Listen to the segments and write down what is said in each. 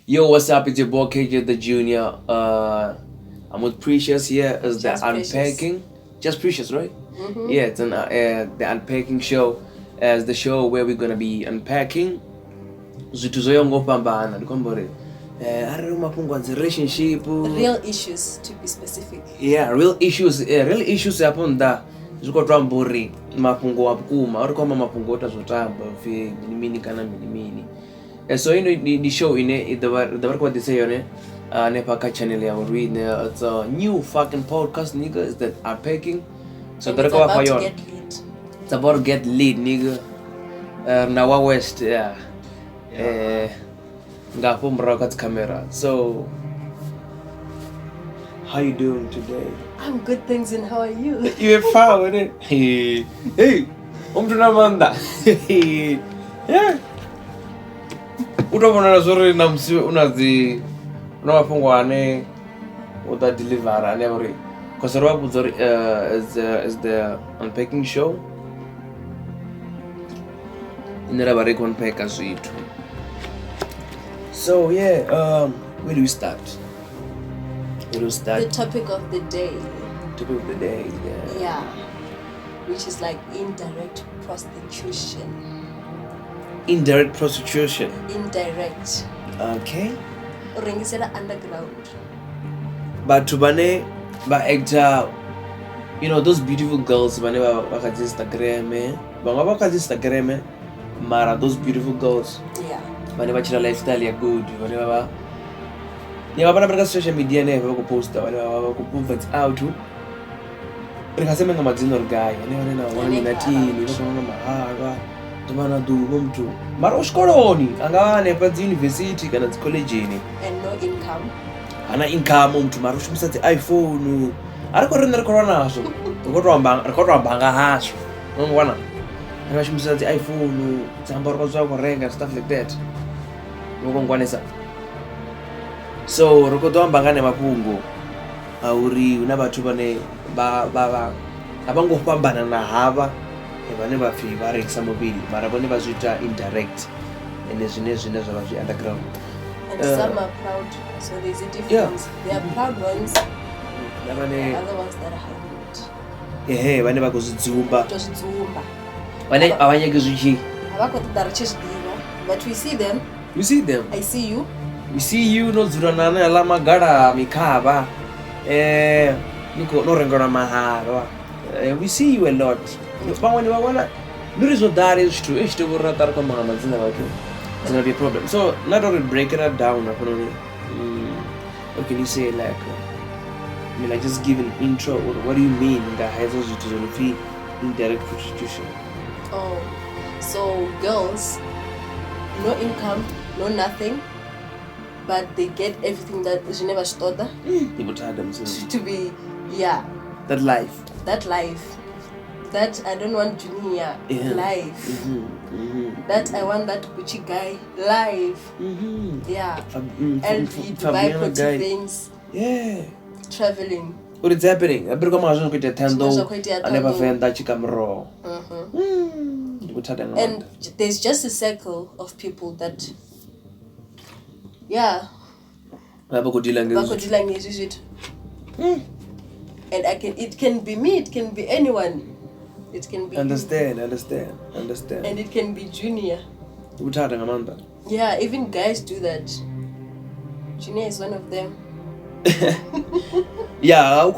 Yo, what's up? It's your boy KJ the Junior. I'm with Precious here as the Just Precious. Unpacking. Just Precious, right? Mm-hmm. Yeah, it's the Unpacking show, as the show where we're gonna be unpacking. Zvitu zoyongopambana ndikombore. Ari mapungu anzi relationship. Real issues, to be specific. Yeah, real issues. Real issues happen da. Zvikotwa mbori mapungu apukuma. Ori kwamba mapungu otazotamba fe mini kana mini. So the show the work what they say on it. Nepaka channel ya read. It's a new fucking podcast, nigga. It's that Unpacking. So And it's about to get lit. It's about to get lit, nigga. Nawa West, yeah. Ngapo mrakat's camera. So how you doing today? I'm good, thanks, and how are you? You found it. Hey, umtunamanda. Yeah. Utavona zori na msi unazi unawafungwa ane uta deliver ane uri kwa sababu zori is the Unpacking show inera bare unpack sweet. So yeah, where do we start? The topic of the day. Topic of the day, yeah. Yeah. Which is like indirect prostitution. Indirect prostitution. Indirect. Okay. Urengisela underground. But to bane ba actor, you know those beautiful girls bane ba Instagram, ba Instagram, mara those beautiful girls. Yeah. Bane ba chira lifestyle ya good, bane ba ya bana baraka social media ne ba ko posta bane ba ko put out. Rekasema ngama dzino guy, ane na wani na tini, ba kona mahara. Tumana dugo mtu mara ushikoloni angawane pa university kana collegeini And no income. ana income mtu mara ushimisa iPhone ariko renda corona naso rikotwa mbanga haso ngwana ana ushimisa iPhone tsamba rikotwa kurenga stuff like that ngongwanesa so rikotwa mbanga ne mapungo auri una bathu bane ba abangopambana na hava vane vafi varekisa muviri mara vone vazviita indirect ende zvine zvavazvi underground. And some are proud, so there's a difference. There are proud ones, there are other ones that are hiding it. Vane vakuzvidzumba Tozvidzumba. vane havanyeki zvichi Havakotodaro chezvidiwa. But we see them. you see them, I see you. we see you nodzurana nala magara mikava norengera maharwa we see you a lot. Pamwe vavona ndirizodare zvithu ezvitokuratara kwamahama dzina vacho it's gonna be a problem. So not only breaking it down what can you say, like I mean, like just give an intro or what do you mean ngahaezo zvithu zvinopfi indirect prostitution? Oh, so girls, no income, no nothing, but they get everything that Geneva Stoda to be, yeah, that life. That I don't want junior life. That I want that Gucci guy life. Yeah. LV, Dubai, pretty things. Yeah. Traveling. What is happening? I bring my kuita tendo. I never Venda chikamro. And there's just a circle of people that, yeah. Vakodila ngezvizvito. And it can be me, it can be anyone. It can be understand. And it can be junior. Amanda. Yeah, even guys do that. Junior is one of them. Yeah, we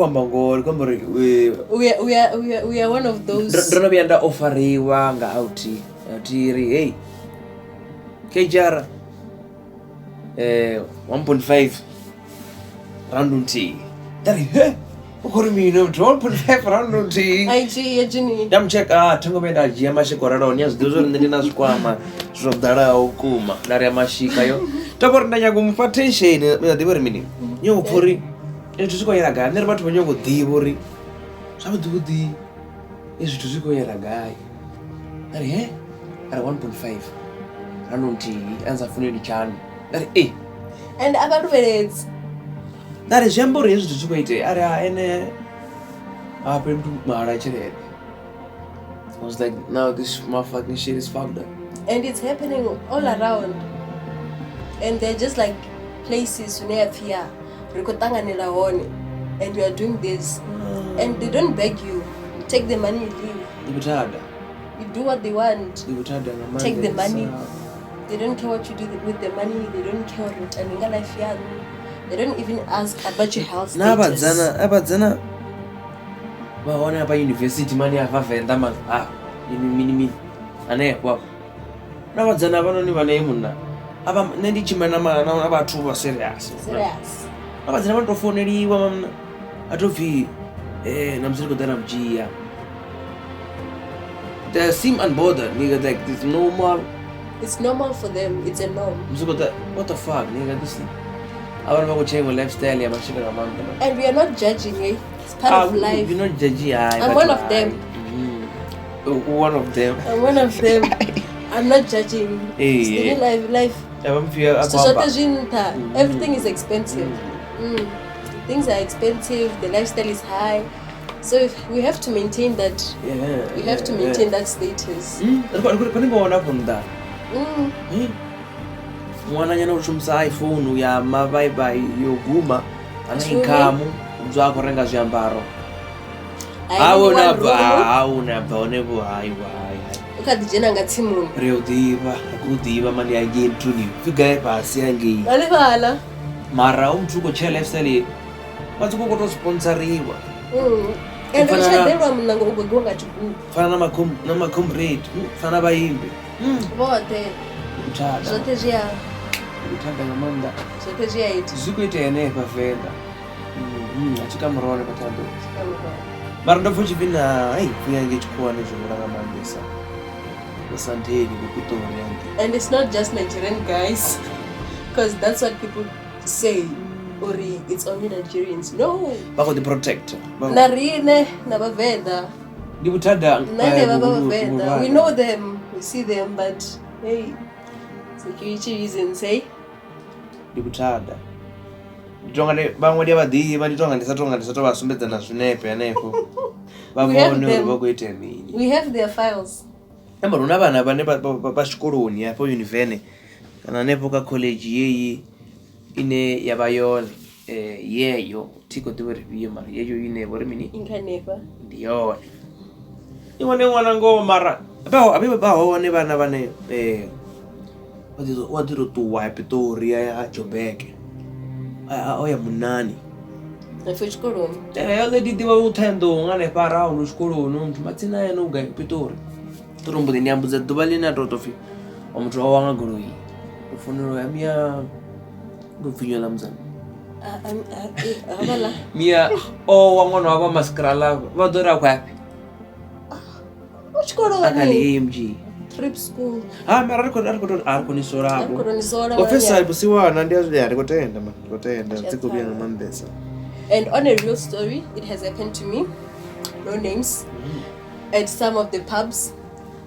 are one of those. Don't be under offeriwa nga outi. Atiri, hey. Kejara 1.5 random tea. That hey. What do you mean? 1.5 random tea. IG Juni. Dam check tango benda jia mashikora ronya zidozo ndina zikwama zvodara okuma ndari mashika yo. Tabor ndanya kumpa tension me dibori mini. Nyo pori. Etu zikoyera ga ndere bathu banyo godibori. Sabududi. Etu zikoyera ga. Ari Ari 1.5 random tea anza funini chani. Ari And abantu bereds. That is jambo rezo zikoite. Ari ene happened to Mara Chere. I was like, now this motherfucking shit is fucked up. And it's happening all around. And they're just like places here, and we are doing this, and they don't beg you. You take the money, you leave. You do what they want. Take the money. They don't care what you do with the money. They don't care what you do. They don't even ask about your health status. Abadzana. Waona hapa university money hapa Venda man. Mini. Ane kwa. Nabadzana vanoni vane munna. Aba nendi chimana mana abathu ba serious. Abadzana vantofoneriwa mamna. Atofi namsiri kudana mjia. They seem unbothered, nigga. Like it's normal. It's normal for them. It's a norm. What the fuck, nigga? This. I want to change my lifestyle. And we are not judging, eh? It's part of life. We're not judging. I'm one of them. One of them. I'm one of them. I'm not judging. Still life. Everything is expensive. Things are expensive. The lifestyle is high. So if we have to maintain that. We have to maintain that status. Mwana nyana ushumsa iPhone ya mabaibai yoguma anaikamu mzwako renga zvyambaro auna baonevo hai ukadijena ngati munhu reudiva akudiva mani yange ntuni figaye pasi yange alivala mara umtuko cha lifestyle batsuko kotosponsoriwa and uchadelwa mnango ubegwa ngati fana na macomrade fana bayimbe bote Strategia ngamanda. Strategia iti. Zikuita ene pa Venda. Achika mrone patando. Mara ndo fuchi bina kuyange chukua nezo ngamandesa. Asanteni kukutora yange. And it's not just Nigerian guys, because that's what people say. Ori, it's only Nigerians. No. Bako the protector. Narine na Venda. Dibutada. Venda. We know them. We see them, but hey. Security reasons, eh? Dibutada. Ditongane bangwe dia badi baditonga ndisato basumbedza na zvinepe anepo. Bavone bakuite nini. We have their files. Amba rona bana bane ba xikoloni ya po university kana nepo ka college yeyi ine yabayona yeyo tiko tiweriviye mara yeyo ine bori mini inkanepa ndiyo iwone ngwana ngo mara abiba bahone bana bane wadiro tuwa Pretoria ya Joburg oya munani efichikoloni le didiwa uthendo ngane para ulo xikoloni umuntu matsina yena uga Pretoria turumbu ndiambuza dubalina totofi omuntu wanga goloyi ufunero yamia ngufinyo lamzana abala mia wangona waba maskrala vadora kwapi uchikoloni akali AMG trip school ariko ni sorabo officer busiwana ndiya ndikotenda tsikubya ngamandesa. And on a real story, it has happened to me, no names, at some of the pubs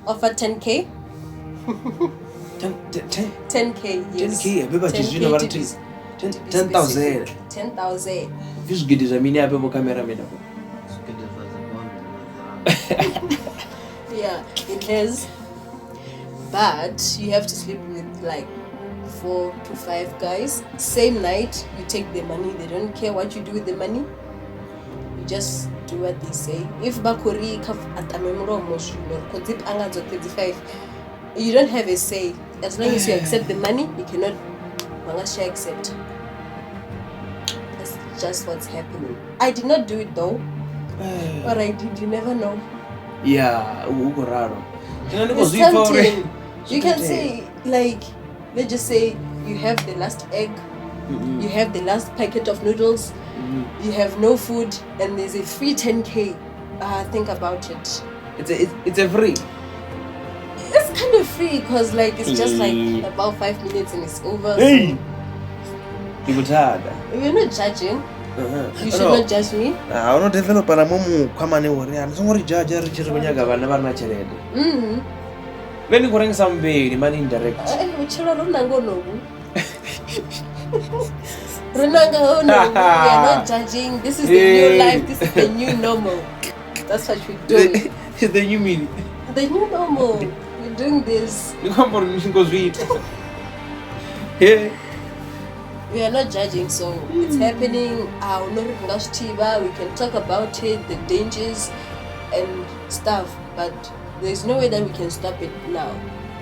offer 10k. 10k, yes. 10k, abiba tizina barati 10,000. 10,000. Fish gidiza mini abibo camera mena. Yeah, it has. But you have to sleep with like 4 to 5 guys. Same night, you take the money. They don't care what you do with the money. You just do what they say. If Bakuri at a memorial motion or Kozip Angazo 35, you don't have a say. As long as you accept the money, you cannot accept. That's just what's happening. I did not do it though. But I did, you never know. Yeah, uko raro. It's tempting. You can say, like, let's just say you have the last egg, you have the last packet of noodles, you have no food, and there's a free 10k. Think about it. It's a free. It's kind of free because like it's just like about 5 minutes and it's over. Hey, people tired. We're not judging. You should not judge me. I don't develop a momu kama ne wori and somebody judge richiro kunyaga bana bana cherede. When you going somewhere, man indirect. Uchiro runango nobu. Runango nobu. We are not judging. This is the new life. This is the new normal. That's what we're doing. It's the new meaning. The new normal. We're doing this. You come for me goes read. Hey. we are not judging, so it's happening. We can talk about it, the dangers and stuff, but there's no way that we can stop it now.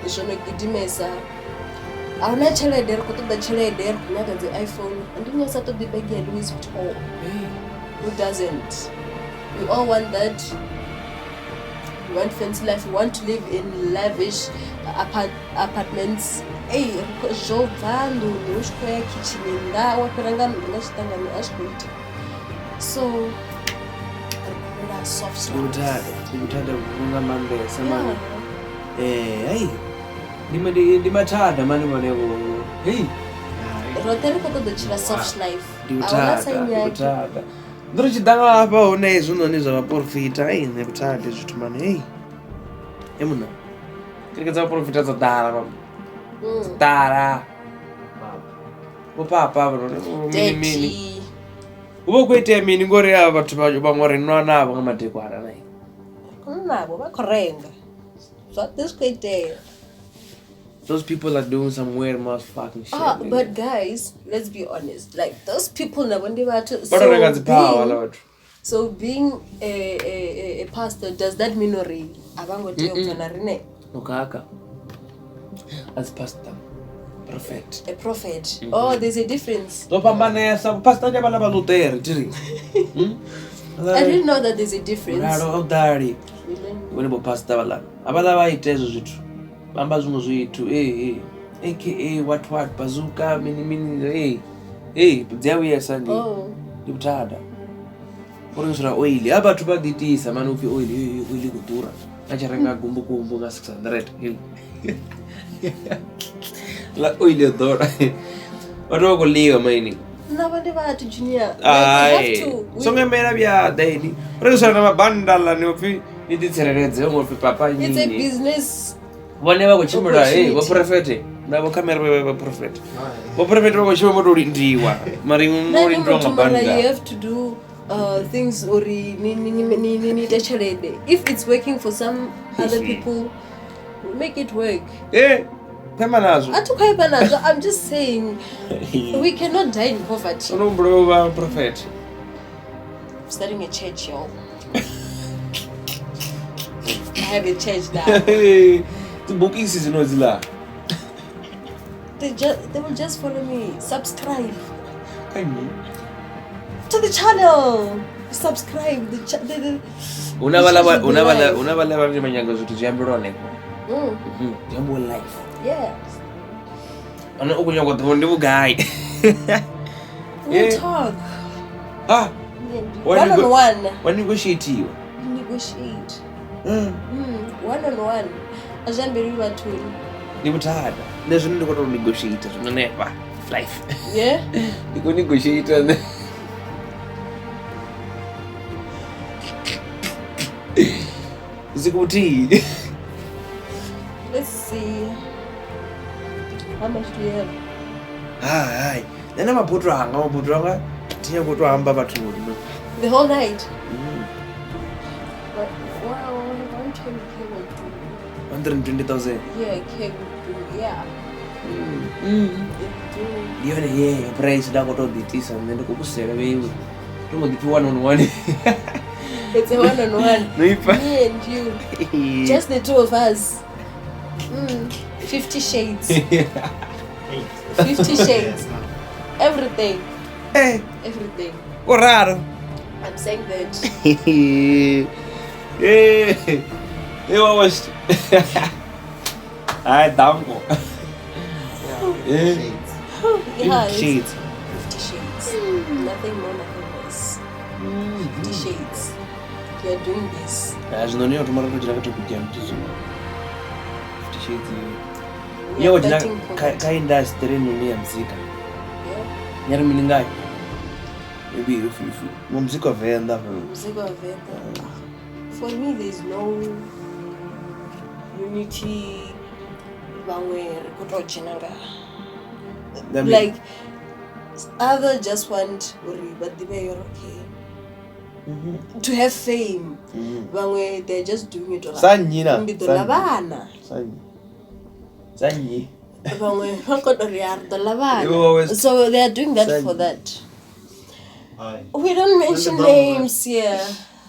It's not gidimesa. I want to tell you there, the iPhone, and then you start to be begging Louis Vuitton. Who doesn't? We all want that. We want fancy life. We want to live in lavish apartments. Hey, Jovando, no square kitchen in that. So, soft You had a Monday, someone. Hey, Dimatada, Manu, hey, Rotary for the soft life. Dimatada. Don't you down about names on his profit? I ain't never tired is to money. Emuna. Get a profit as a dollar. Dara. Papa, mini. Who quit a meaning go over to my more in one hour on my dequara. So this great day. Those people are doing some weird most fucking shit. But guys, let's be honest. Like those people never to. So being a pastor, does that mean ori abango teo kanarine? Okaka. As pastor, prophet. A prophet. Oh, there's a difference. So pastor jabala baluteri. I didn't know that there's a difference. Dari. When you pastor bala. Abala wa itezo zitu. Bamba zungu zitu. AKA what bazooka mini there we are Sunday. Oh. Dibutada. Por usura oil. Aba tubaditisa manu fi oil kutura. Acharenga gumbu ga 600. La oil adora. Watu liga maini. Na bande ba to junior. Ai. So ngemera bya daily. Por usura na banda la no fi niditserereze ngo fi papa nyinyi. It's a business. Whenever we chimura wa prophet. Na bo camera wa prophet. Bo prophet wa chimura ndo ndiwa. Mari ngori ndonga banda. You have to do things ori ni tachalede. If it's working for some other people, make it work. I'm just saying we cannot die in poverty. No bro, prophet. Starting a church, y'all. I have a church now. The booking season is la. They will just follow me. Subscribe. I mean. To the channel. Subscribe. Unabala manyango zutu jambirone. Jambo life. Yes. Ana ukunya kwa tonde guy. We'll talk. One on one. When negotiate you. Negotiate. One on one. Ajambiri watu. Dibutada. There's no to negotiate. Never. Life. Yeah. You go negotiate and Zikuti. Let's see. How much do you have? Hi. Then I'm a putranga. Tia go to amba batu. The whole night. Wow, 120,000. Yeah, yeah. Yeah, price da go to the tis and then go kusera we. Don't go one on one. It's a one on one. Me and you. Just the two of us. 50 shades. 50 shades. Everything. Everything. Raro. I'm saying that. Eu was. I dango. Yeah, shades. 50 shades. Nothing more, nothing less. 50 shades. You are doing this. As no need tomorrow to drag to begin to 50 shades. Yeah, You kinda string me and Zika. You're meaning that. Maybe if Mumsiko Venda. For me, there's no unity. Like, others just want but the way you're okay. To have fame. They're just doing it. Sanyina. Sanyi. So they are doing that for that. We don't mention names here.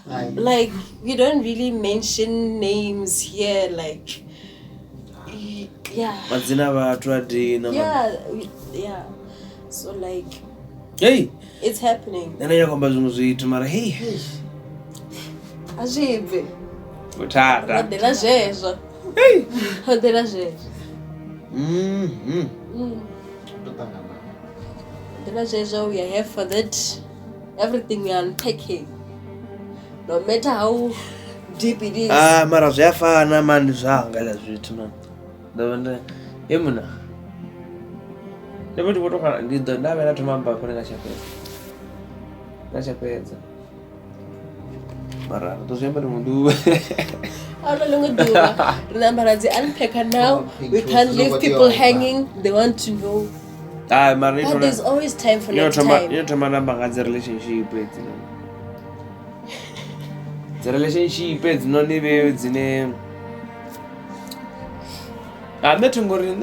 Like, we don't really mention names here. Like, yeah. Yeah. So, like, hey, it's happening. Ajibe. Dela jeja. Hey. Dela jeja. Dela jeja, we are here for that. Everything we are unpacking. No matter how deep it is. Mara zvayafana mani zvaangala zvitu man. Ndavanda yemuna. Ndapoti potoka ndidzo ndavela tomamba kune kachapedza. Mara tozvemba mundu. Remember, as the unpacker now, we can't leave people hanging. They want to know. But there's always time for next time. You know, the relationship the relationship is not even in netungori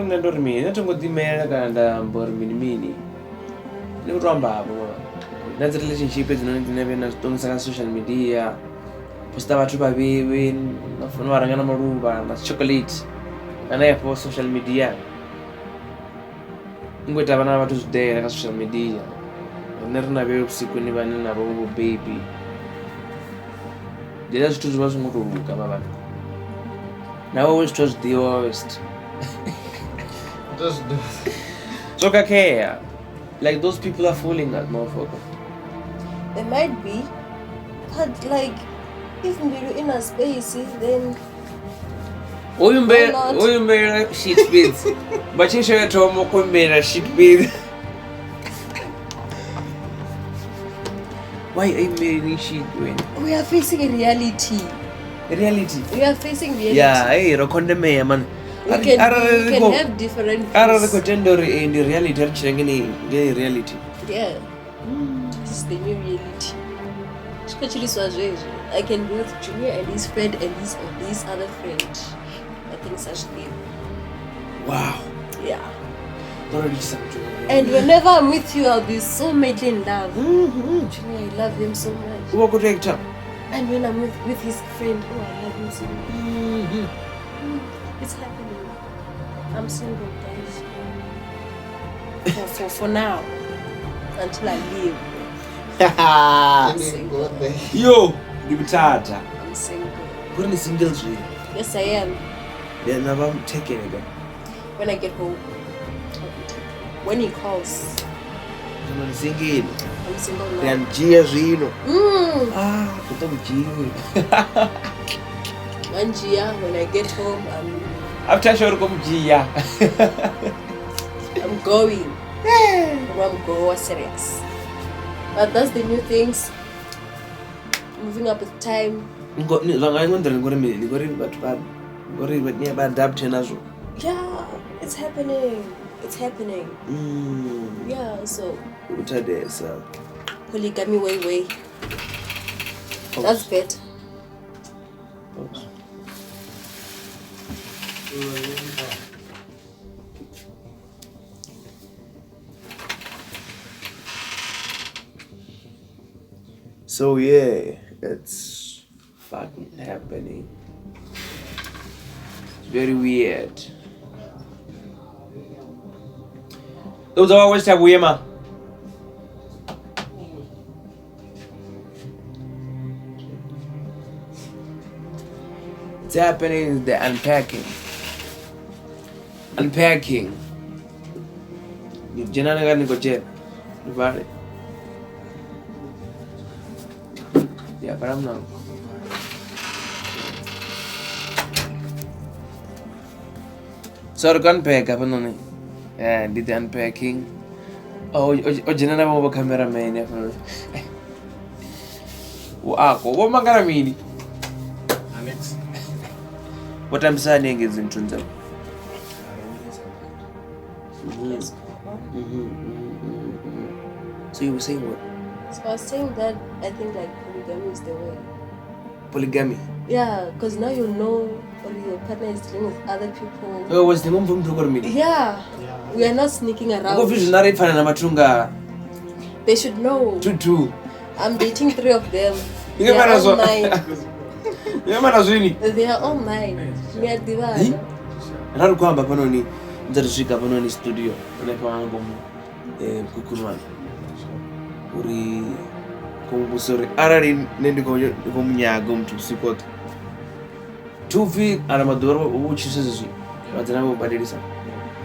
ndormi netungodi kanda mbor mini ni uramba abo that relationship is not even on social media posta watu babewe nafuna warangana maruba na chocolate ana ya social media ngweta bana watu today na social media nerna be usiku ni bana na bobo baby dela zitu zibazo ngotoruka baba now always trust the worst just do so care like those people are fooling us motherfucker. They might be, but like if we're in a space then Uyumbera shit beads. But you should tell me kumbera shit beads. Why are you making shit when? We are facing a reality. Reality? We are facing reality. Yeah, hey, rokonde me man. We can have different views. Gender in the reality, reality. Yeah. This is the new reality. Especially I can be with Junior and his friend and his other friend. I think such thing. Wow. Yeah. And whenever I'm with you, I'll be so madly in love. Junior, I love him so much. And when I'm with his friend, I love him so much. It's happening. I'm single, guys. For now. Until I leave. I'm single. Yo, Libitata. I'm single. What are the singles? Yes, I am. Then I'm taking it again. When I get home. When he calls. I'm single. I'm single now. And Gia's but I'm Gia. One Gia, when I get home, after sure come Gia. I'm going. I'm going serious. But that's the new things. Moving up with time. Yeah, it's happening. It's happening. Yeah, so polygamy way. That's better. So yeah, it's fucking happening. It's very weird. Those are always have Wema. It's happening, the unpacking. Unpacking. Jina naga niko je. Vale. Yeah, but I'm not. So the unpack apa nani? Yeah, did the unpacking. Oh, jina na mo cameraman ya. Wako, what mangara mini? Alex. What I'm saying is in terms of. So you were saying what? So I was saying that I think like polygamy is the way. Polygamy? Yeah, because now you know or your partner is dealing with other people. Oh, was the mom from Tukormini? Yeah. We are not sneaking around. They should know. Two. I'm dating 3 of them. You They get are mad all as mine. well. They are all mine. We are divided. Rari kwamba panoni nzarisvika panoni studio nepangu kukunwana uri kumbusori arari nendikomnyago mtu usikota tuvi ana madhoro uchisizvi vadzana kubadirisa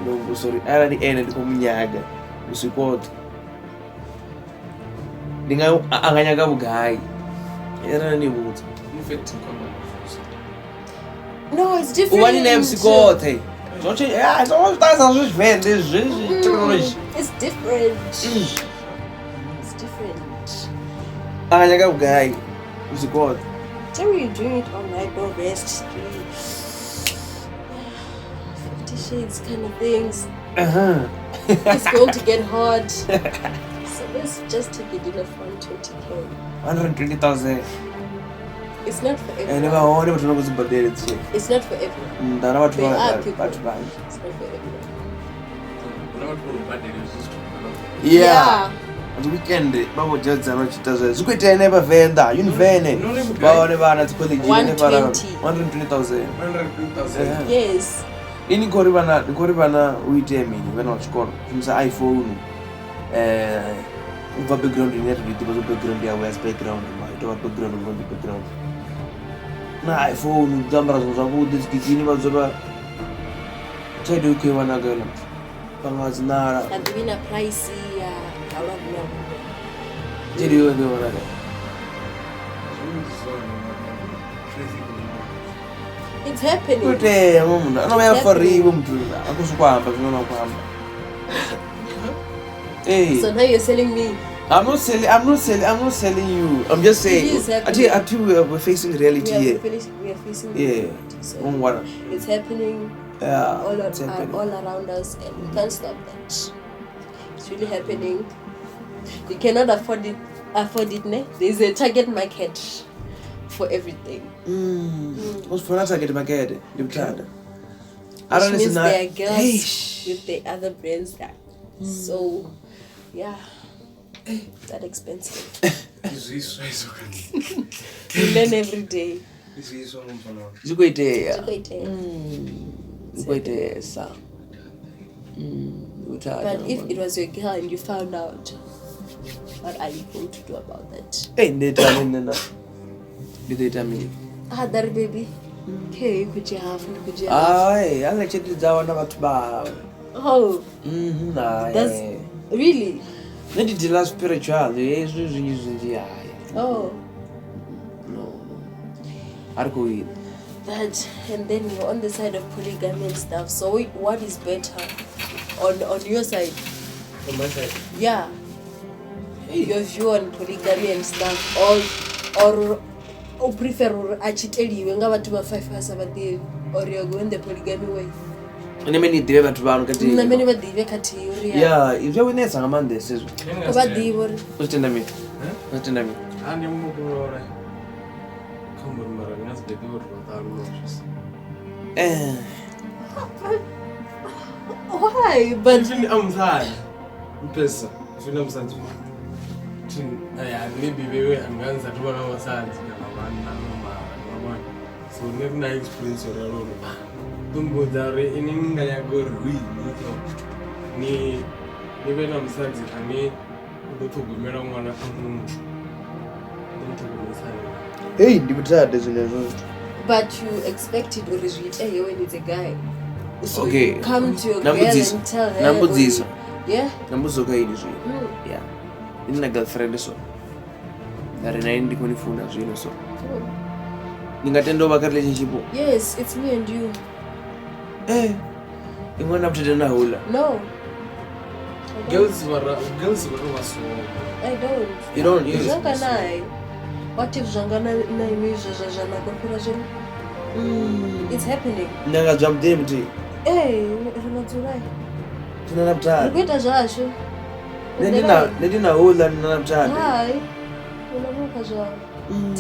kumbusori arari ene ndikomnyaga usikota ndinga anganyaga bugai era ndibudza No, it's different. One in usikota don't you? Yeah, it's almost as technology. It's different. It's different. Anganyaga bugai usikota. Tell me you're doing it all night, no rest. 50 shades kind of things. It's going to get hard. So let's just take a dinner for 120K. 120,000. It's not for I never everyone. heard of it. It's not for everyone. There are people. It's not for everyone. Yeah. At the weekend, Babo just Zuquita never Venda, Vene. Baba never 120,000. 120,000. Yes. In Coribana, we tell me when I was called from the iPhone. Background in it, it was a background, there was background, my background, one background. Na iPhone, Zambras was about this Kikini was about Tedu Kiwana girl. Pangas Nara. I'm doing a pricey. Did you do one? It's happening. Good day, Mum. I know for Ribum to Akusquam, but no Pam. Hey. So now you're selling me. I'm not selling you. I'm just saying. I think we're facing reality here. We are facing reality. So It's happening. Yeah. All around us, and we can't stop that. It's really happening. You cannot afford it. There's a target market for everything. What's for a target market? Which means there are girls with the other brands that. So, yeah, that expensive. You learn every day. But if it was your girl and you found out, what are you going to do about that? Hey, they tell me. That baby. Okay, could you have? I'll let you do that one. Oh. That's really. Then the last spiritual. Oh. No. Arcoid. That, and then you're on the side of polygamy and stuff. So what is better on your side? On my side? Yeah. Your view on polygamy and stuff, or prefer actually when you have 5 years or you're going the polygamy way. And many deliver to Ram Cati. Yeah, if you're with us, I'm on this. What's in the meat? What's in the meat? And you move over. Come on, Maranas, the door without notice. Why? But I'm tired. Pesa. Film sense. Maybe we and guns at 1 hour side. So never na experience your own. Tumbo there in India go read ni vena msanzi kani ndoto gumera mwana kamu ndoto gumesana. Hey, ndibutsa desine. But you expect it originally when it's a guy. So okay. You come to your girl and tell her. Nambudziso. Yeah. Nambuzoka ilizwi. Yeah. Nina girlfriend so. Dari naindi kunifuna zvino so. Ningatendo baka relationship. Yes, it's me and you. You want to na hula? No. Girls were so. I don't. You don't use. What if Jangana it's happening. Naga jump empty. Hey, unaturai. Tunanapta. Ngweta jasho. Nedina hula ninanapta. Hai. Unavuka jasho.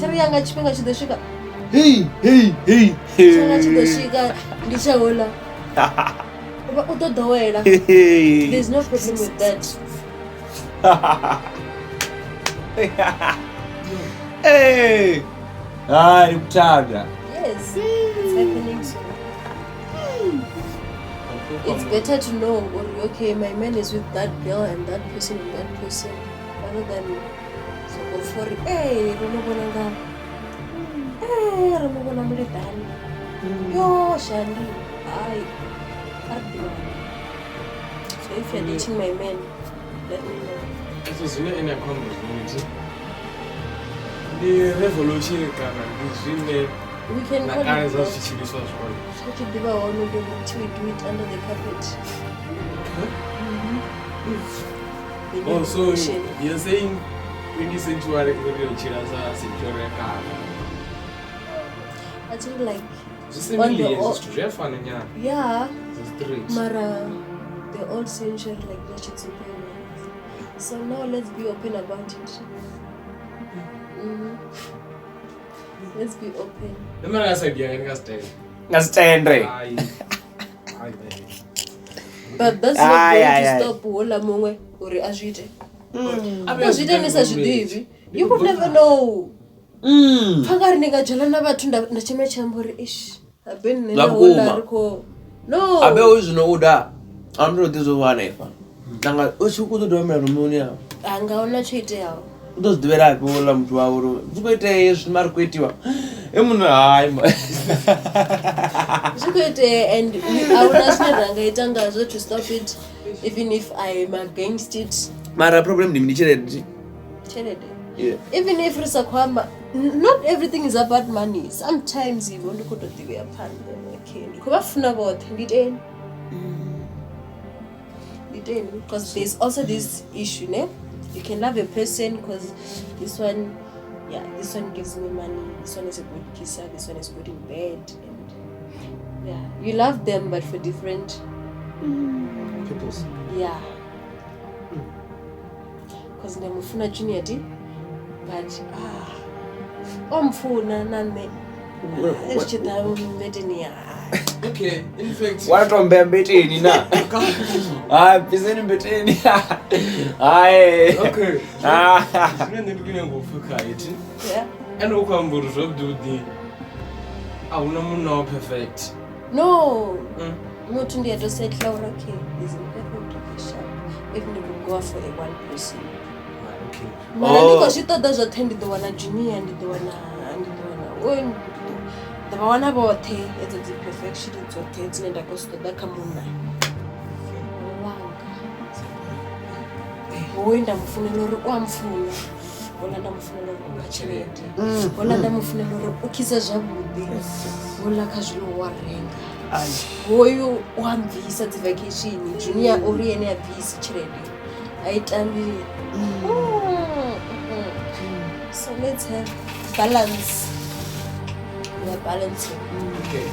Tari yanga chipenga chideshika. Changa chidosvika ndichaona. Utodhowela. There's no problem with that. Hey! Nikutanda. Yes, it's happening so. It's better to know, okay, my man is with that girl and that person, rather than so go for it. Hey, Ramabonanga. Hey, Ramabona Muridani. Yo, Shandi. So if you're dating my man, let me know. It was in a conversation. The revolution is really. We can call it that. that. Such a diva or no do it under the carpet. Oh, so you're saying when you say to our secure car? I think like Just on the yeah, Mara, the old century like that it's important. So now let's be open about it. Let's be open. But that's not going to stop Wola Mungwe or Ajite. You could never know. Pagarniga Jalana Batunda Nachime Chambori ish. I've been in a no. I always know that. I'm not this one. Nanga Ushuku do Meromonia. Angaona Chitel. Those the very problem to our Zubete Marquetua. And I will ask to stop it, even if I'm against it. Mara problem limited. Yeah. Even if it's a kwamba, not everything is about money. Sometimes you want to go to the way upon okay. Because there's also this issue, ne? You can love a person because this one gives me money, this one is a good kisser, this one is good in bed, and yeah, you love them but for different Peoples. Yeah. Because ndamufuna junior di, but omfuna nane. Okay, in fact. What on Bambetini now? Pisani Betini. Aye. Okay. Yeah. And Okambu do the Auna perfect. No. Mutundi had just said Laura K is imperfect. Even if we go for a one person. Okay. Because she thought those attended the one at Jimmy and the one when the one about it's a perfection, it's okay, it's not a cost of the Kamuna. When I'm full one fool, when I'm full of Machinate, when I'm full of Ukiza Jabudi, Wula Kajulu Waring. Oh, you one visa vacation, Junior Oriana visa trade. I tell you. So let's have balance. We are balancing. Okay.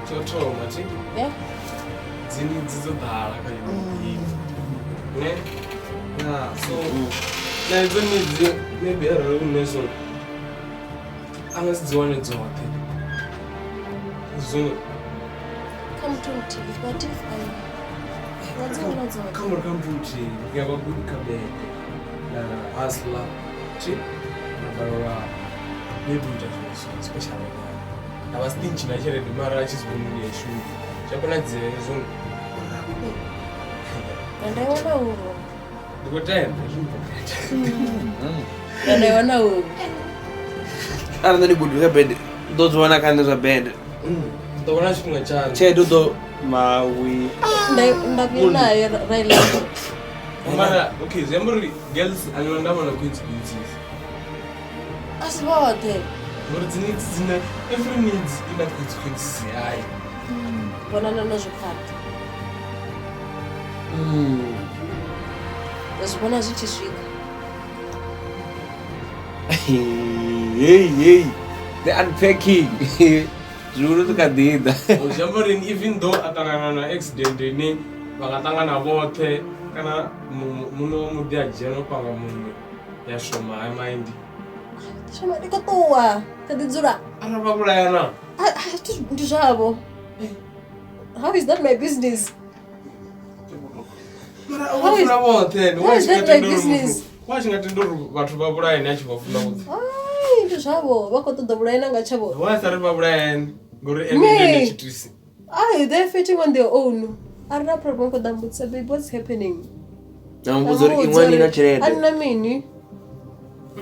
So traumatic. Yeah. Zini zizodala ne? Yeah. So now even maybe a real lesson. Unless it's one it's not. So come to tea, but if I come to tea. We have a good cabe. Asla. Tea. Maybe especially. I was thinking I shared the marriage is going to be a shoe. Japanese zone. and I wanna The good time. and I wanna And then you would have bed. Those one I can have bed. The one I should a child. Chedo ma we. Okay, Zambori girls and you are one of quinces. As about it. But it needs every needs in that consequences. Banana knows your cat. There's one as it is weak. Hey. The unpacking. Zuru kadida. Jamborin even though atangana accident they name bagatangana bote kana muno mudia jeno panga muno. Ya shoma I mind. Shama ndikatowa kadidzura Ana vabulayana. ndizvavo. How is that my business? How is that my business? Washingatendori vathu vabulayani achivafuna kuti. Ai ndizvavo vakotoda bulayana ngachavo. Wasari vabulayani ngori ende chitisi. They're fighting on their own. Arina problem kodambutsa babe, what's happening? Namuzori imwani na chirede. Anna mini.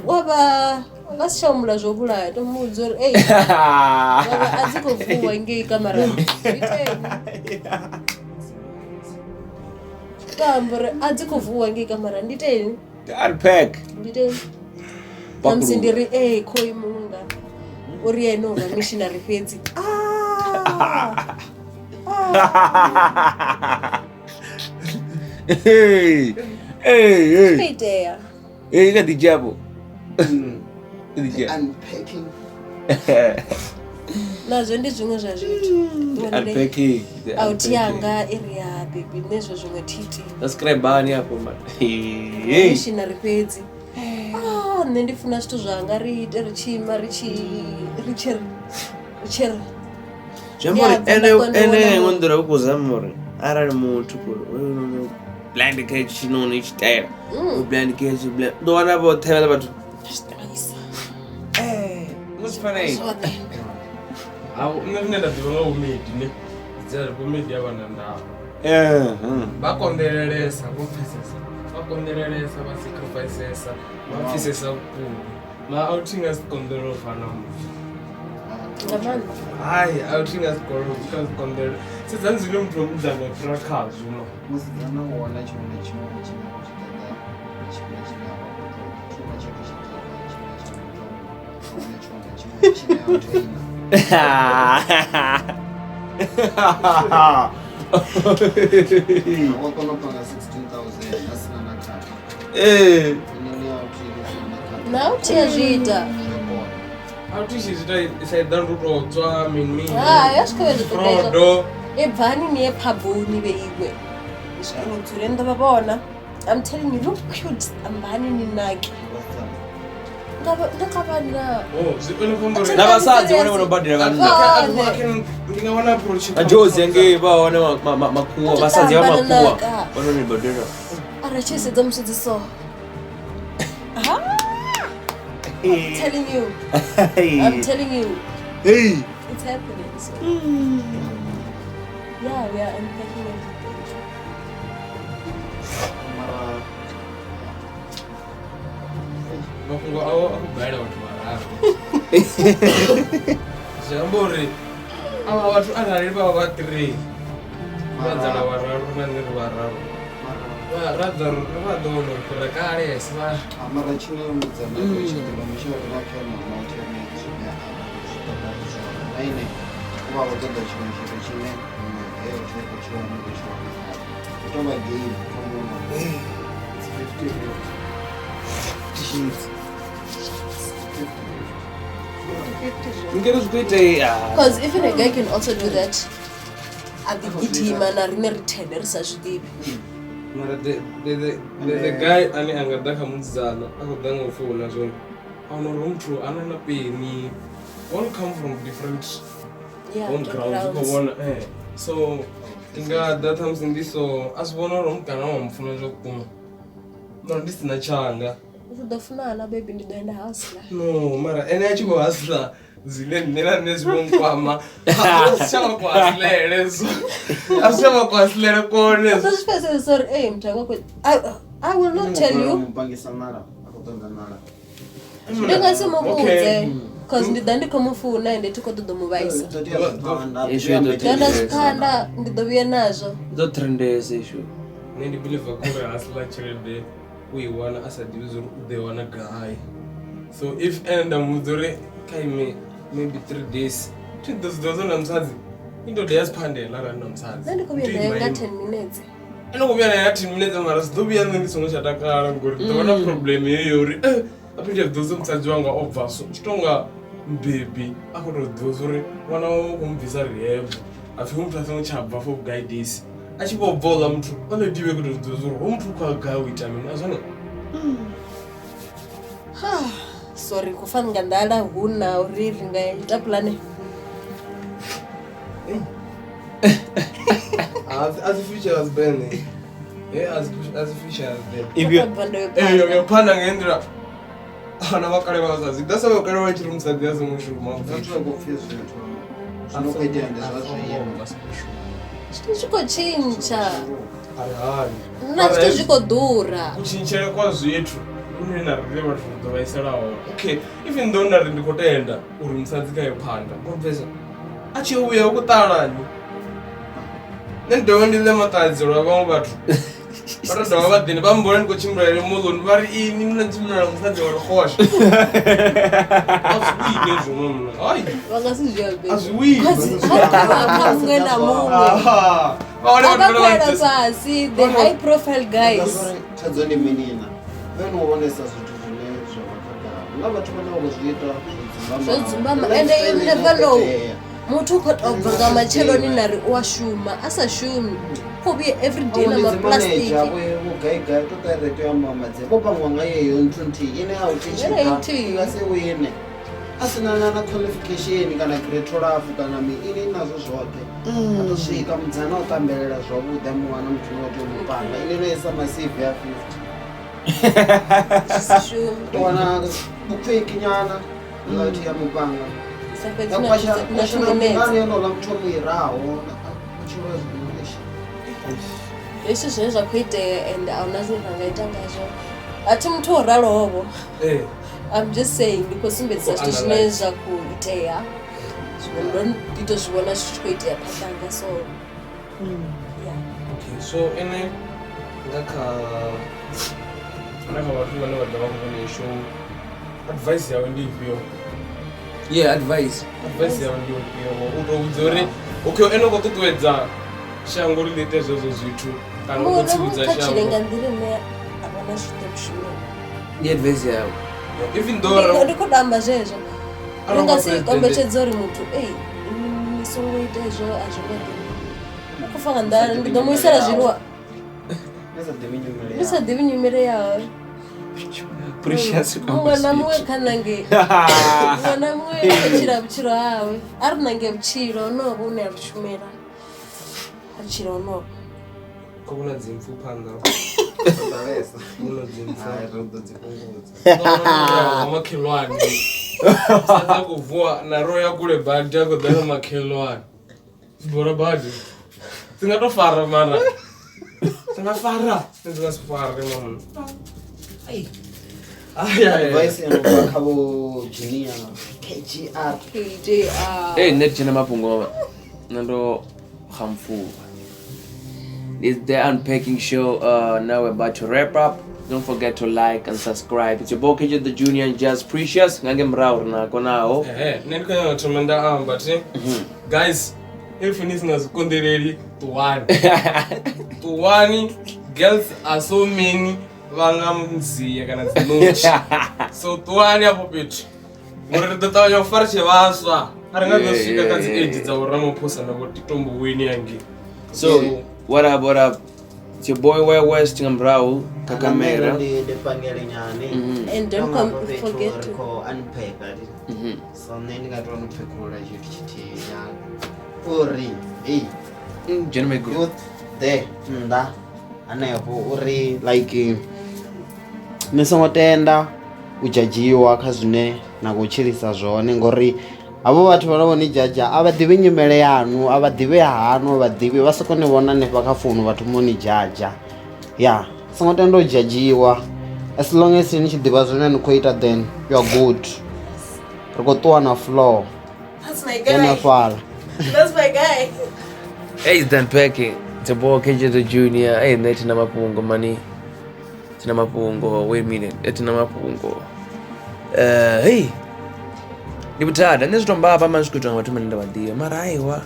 Waba ngashamula zvobulaya tomudzori waba adzikovuwa ngei kamera. Kambere adzikovuwa ngei kamera nditeni? Unpack. Nditeni. Namsindiri koi munga. Uri yeno ga missionary fedzi. Hey. Peter. Hey, got the jabo. Unpacking. Nazvo ndi zvimwe zvazvito. Unpacking. Auti yanga iri ya baby nezvo zvimwe titi. Subscribe bani hapo man. Hey. Missionary fedzi. Nne ndifuna zvito zvanga riite richima richeri. Jamori ene ngondora ukuzamori. Arali muthu ko. Blind cage chino ni chitaya. Blind cage blind. Do wana bo thela bathu. What's funny? Nenda diva umedi ne. Dzera umedi yavana ndavo. Vakondereresa vopfesesa. Vakondereresa vasacrificesa. Vapfesesa kukuru. Outing as kondero fana mufi. Hayi outing as kondero. Sezanzile mntu omudlala tracks uma. Musizana wona chimwe chimwe nautiazviita saidhandutotswa yasvikavezvitodo ebvani neyepabhoni veiwe zvinodzure ndavavaona. I'm telling you, look cute. Ambani ninaki. Ndakavana. Navasadzi vane vanobhadhira vanhu. Ndingawana approach. Majozi yange vaone makuwa vasadzi vamakuwa vanonibhadhira. Arachisedza mudzidziso. I'm telling you. Hey. It's happening. So. Yeah, we are unpacking everything. Mafungo awo akubhaira vantu vararo. Zvambori ava vantu arari vava va3 vadzana vararo naneri vararo radzaroradonokura kare siva amara chinemudzana kuchidira mushoro rakana mautene aine kuva votoda chimwe chiro chine chinokuchiona kutova game komuno 50. Because even a guy can also do that. Adikithima na rine ritende risazvidivi. The guy ane angadaka mudzana akudanga kufona zvona aunoro muthu anana peni all come from different backgrounds. So ingada times ndiso asibona romugana wamufuna zvokuma no ndisina changa uzofunana baby ndidoenda hasla no mara ene achibo hasla zile nela nezibonkwama asishama kwaslele so asishama kwaslele kone so special sorry mtanga kwe I will not tell you mupangisanara akutanga nara ndingasimubudze because ndandikomufunha ende tikotodomuvaisa ndandazvikanda ndidoviya nazvo ndotrendese isho nendibelieve kure hasla chirede uiwana asadivizor udewana guy so if enda mudore kaime maybe 3 days those namsadzi indode yasiphandela rani namsadzi nandikoviya 10 minutes inokuviya naye 10 minutes mara sidoviya nendisongo chatakara ngori ndovana problem yeyori apinde vidozo mutsadzi wanga obva so chitonga mbebhi akutodhozori mwana wokumubvisa rehab afike muthu asingochabva for guidance achibobvola muthu anodiwe kuti dhozori womuthu kwagawitamini azvona sorry kufana ngandala huna uriri ngaita plan as future as Ben as future as Ben If you yo pana ngendra ana vakale vazazi dasa vakale vachiri musadzi azomushuma zvichinja zvichingodhura kuchinjira kwazvetu kune nareva zvinodzovaisarawo okay even though ndari ndikotenda uri musadzi kaipanda mapesa achiuya kutalani nendova ndine matadziro avamwe vatu vatodava vadhini vambona ndikochimbira iri muloni vari ini ndinachimira musadzi warikosha azviwii nezvomwe muna ai azviwii vakamwe namumwe akakwera pasi the high profile guys tadzondimenina vanoonesa zvithu zvine zvavakagara nga vathu vane vakuzviita zvodzimbama and you never know muthu ukotobva ngamacheloni nari washuma asashumi kobuye everyday namaplastic ugaigai totairetoyamamadzipo pamwanga yeyo 20 ine autichiingasewine asina nana qualification kana grade 12 kana ini inazo zvote atosvika mudzana utambelela zvabuda muwana muthu unotomupanga ine inoisa masivi ya 50 towana bupfeki nyana ngati yamupanga yakwashanola mutomuirawo leswi zvine zvakuitea and auna zvinhangaita ngazvo hati muthu oralovo I'm just saying ndikosumbedzisa zvithu zvine zvakuitea nditozviona zvichikuitea patanga so so ene ndakavathu vane vadha vakuvone show advice yawe ndivyo advice yawe ndivyo utoudza uri okay enokototoedza shango rilete zvozvo zvithu kana kutsivudza shangokachirenga ndiri neavana zvitokushuma advice yawe even though ndikodamba zvezvo ringasikombetedza uri muthu misongoita izvo hazvingadini ukufanga ndara ndigomuisira zvirwa ndisadhivi nyumire yawe mwana mumwe kanange mwana mumwe achira vuchiro hawe ari nange vuchiro unovo une avushumira achira unovo kokuna dzimpfu panga makhelwane sadza kuvhuwa naro yakule bhadhi yakodhana makhelwane bora bhadhi tingatofara mara tingafara tingasifara mamunhu netichina mapungo nando hamfuwa. It's the Unpacking Show. Now we're about to wrap up. Don't forget to like and subscribe. It's your boy KJ the Junior and Just Precious. Ngange mraur na konao. Nendikanya tumenda amba te. Guys, if you need us kondereri to one. To one girls are so many. Vangamzi kana zinochi. So to one hapo pitu. Muri tatayo farshe vaswa. Aranga dosika kazi age za uramo posa na kuti tombo weni yangi. So what up? It's your boy West Ngambrau Kakamera. And don't forget to unpack. So then I don't pekura chiti uri Gentlemen good. Youth there nda anapo uri like nesongotenda ujajiwa kazune nakuchirisa zvone ngori avo vathu vanavoni jaja avadivi nyimele yanu avadivi hanu avadivi vasokone vona nepakafunu vathu moni jaja songotenda ujajiwa as long as ni chidiva zvone nikuita then you are good rikotoa na floor. That's my guy. That's my guy. Hey, it's Unpacking. It's your boy KJ the Junior. Hey, tina mapungo mani. Tina mapungo. Wait a minute. Tina mapungo. Hey. Ndibutada nezitomba apa manzikuita ngati nda wadiya mara aiwa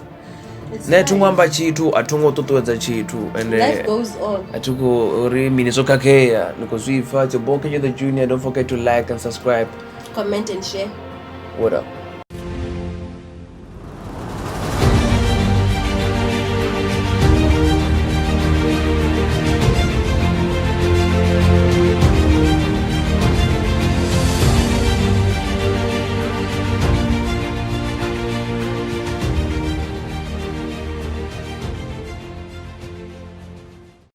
netungwamba chitu atungo totowedza chitu and life goes on atuko uri mini sokakeya nikozvifa. It's your boy KJ the Junior. Don't forget to like and subscribe, comment and share. What up?